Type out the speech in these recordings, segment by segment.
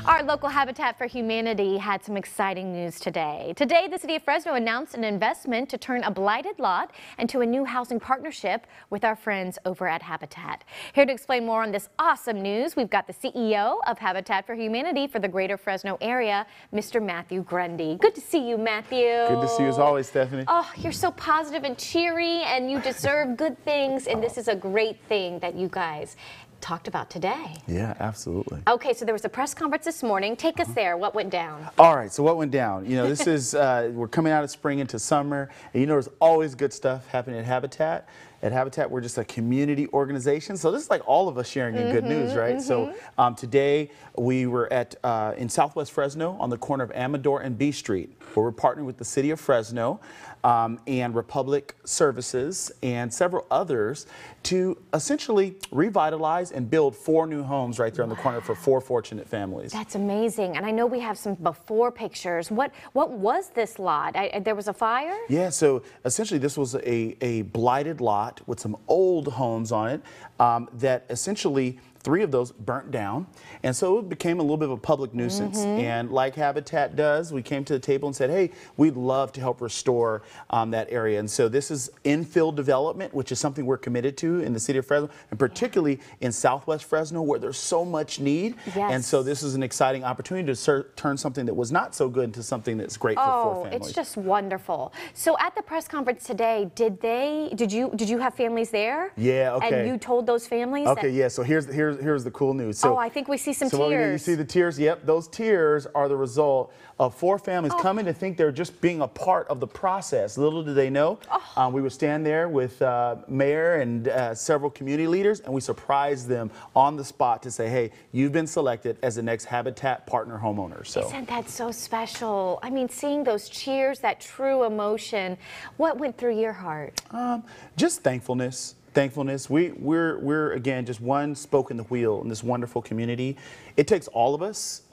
Our local Habitat for Humanity had some exciting news today. Today, the City of Fresno announced an investment to turn a blighted lot into a new housing partnership with our friends over at Habitat. Here to explain more on this awesome news, we've got the CEO of Habitat for Humanity for the greater Fresno area, Mr. Matthew Grundy. Good to see you, Matthew. Good to see you as always, Stephanie. Oh, you're so positive and cheery, and you deserve good things, and this is a great thing that you guys talked about today. Yeah, absolutely. Okay, so there was a press conference this morning. Take us there. What went down? All right, so what went down? You know, this is, we're coming out of spring into summer, and you know there's always good stuff happening at Habitat. At Habitat, we're just a community organization, so this is like all of us sharing in good news, right? So today we were at in Southwest Fresno on the corner of Amador and B Street, where we're partnering with the City of Fresno and Republic Services and several others to essentially revitalize and build 4 new homes right there on the corner for 4 fortunate families. That's amazing, and I know we have some before pictures. What was this lot? There was a fire? Yeah, so essentially this was a blighted lot with some old homes on it that essentially 3 of those burnt down, and so it became a little bit of a public nuisance. And like Habitat does, we came to the table and said, hey, we'd love to help restore that area. And so this is infill development, which is something we're committed to in the city of Fresno, and particularly in Southwest Fresno, where there's so much need. Yes. And so this is an exciting opportunity to turn something that was not so good into something that's great for 4 families. It's just wonderful. So at the press conference today, did you have families there? Yeah, okay. And you told those families? Okay, yeah, so here's the cool news. So, I think we see some tears. tears. You see the tears? Yep, those tears are the result of 4 families coming to think they're just being a part of the process. Little do they know, we would stand there with mayor and several community leaders, and we surprised them on the spot to say, hey, you've been selected as the next Habitat partner homeowner. So isn't that so special? I mean, seeing those cheers, that true emotion, what went through your heart? Just thankfulness. We're again just one spoke in the wheel in this wonderful community. It takes all of us,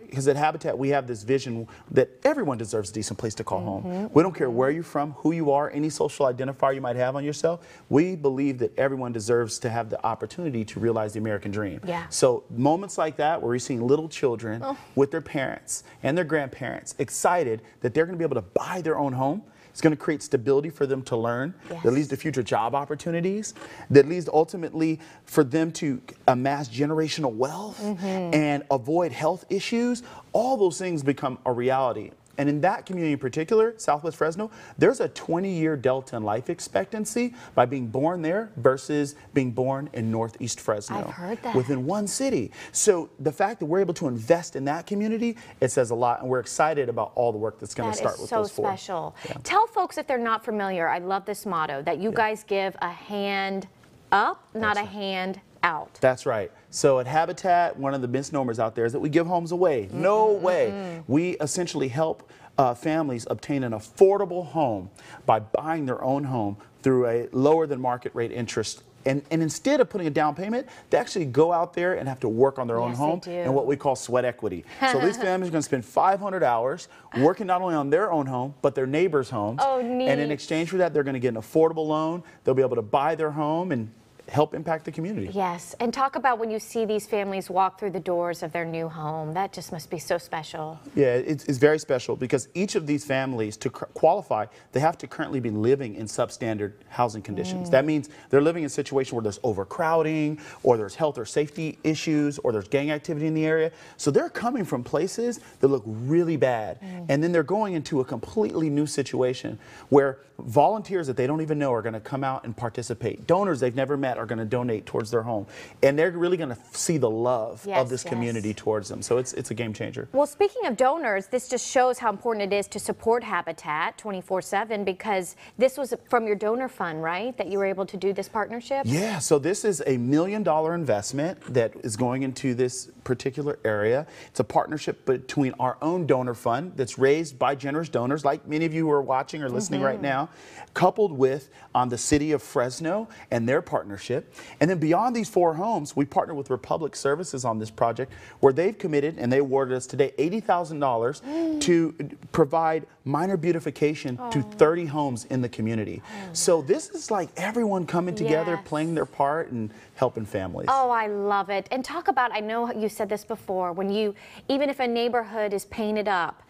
because at Habitat we have this vision that everyone deserves a decent place to call home. We don't care where you're from, who you are, any social identifier you might have on yourself. We believe that everyone deserves to have the opportunity to realize the American dream. Yeah. So moments like that where you're seeing little children with their parents and their grandparents excited that they're going to be able to buy their own home. It's going to create stability for them to learn, that leads to future job opportunities, that leads ultimately for them to amass generational wealth and avoid health issues. All those things become a reality. And in that community in particular, Southwest Fresno, there's a 20-year delta in life expectancy by being born there versus being born in Northeast Fresno. I've heard that. Within one city. So the fact that we're able to invest in that community, it says a lot, and we're excited about all the work that's going to start with those 4. That is so special. Yeah. Tell folks, if they're not familiar, I love this motto, that you guys give a hand up, not a hand out. That's right. So at Habitat, one of the misnomers out there is that we give homes away. No way. We essentially help families obtain an affordable home by buying their own home through a lower than market rate interest. And instead of putting a down payment, they actually go out there and have to work on their own home and what we call sweat equity. So these families are going to spend 500 hours working not only on their own home, but their neighbors' homes. Oh, neat. And in exchange for that, they're going to get an affordable loan. They'll be able to buy their home and help impact the community. Yes, and talk about when you see these families walk through the doors of their new home. That just must be so special. Yeah, it's very special because each of these families, to qualify, they have to currently be living in substandard housing conditions. That means they're living in a situation where there's overcrowding, or there's health or safety issues, or there's gang activity in the area. So they're coming from places that look really bad, and then they're going into a completely new situation where volunteers that they don't even know are going to come out and participate. Donors they've never met are going to donate towards their home, and they're really going to see the love of this community towards them. So it's a game changer. Well, speaking of donors, this just shows how important it is to support Habitat 24/7, because this was from your donor fund, right, that you were able to do this partnership? Yeah, so this is a $1 million investment that is going into this particular area. It's a partnership between our own donor fund that's raised by generous donors, like many of you who are watching or listening right now, coupled with the City of Fresno and their partnership partnership. And then beyond these 4 homes, we partner with Republic Services on this project, where they've committed and they awarded us today $80,000 to provide minor beautification to 30 homes in the community. So this is like everyone coming together, playing their part and helping families. Oh, I love it. And talk about, I know you said this before, when you, even if a neighborhood is painted up,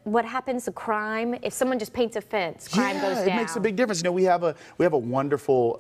what happens to crime? If someone just paints a fence, crime goes down. It makes a big difference. You know, we have a wonderful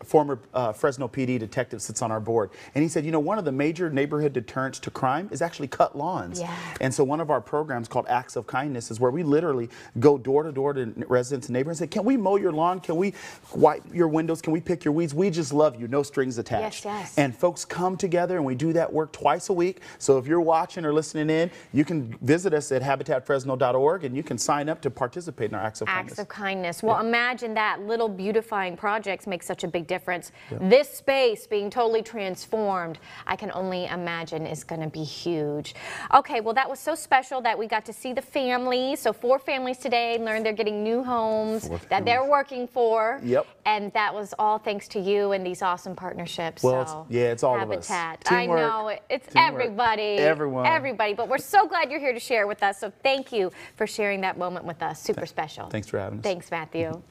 former Fresno PD detective sits on our board, and he said, you know, one of the major neighborhood deterrents to crime is actually cut lawns. And so one of our programs called Acts of Kindness is where we literally go door to door to residents and neighbors and say, can we mow your lawn? Can we wipe your windows? Can we pick your weeds? We just love you. No strings attached. And folks come together and we do that work twice a week. So if you're watching or listening in, you can visit us at habitatfresno.org and you can sign up to participate in our Acts of Kindness. Acts of Kindness. Well, imagine that. Little beautifying projects make such a big difference. This space being totally transformed, I can only imagine is going to be huge. Okay, well, that was so special that we got to see the families. So 4 families today learned they're getting new homes that they're working for. And that was all thanks to you and these awesome partnerships. Well, it's all Habitat. of us. Teamwork, I know, it's teamwork, everybody. Everybody. But we're so glad you're here to share with us. So thank you for sharing that moment with us. Super special. Thanks for having us. Thanks, Matthew.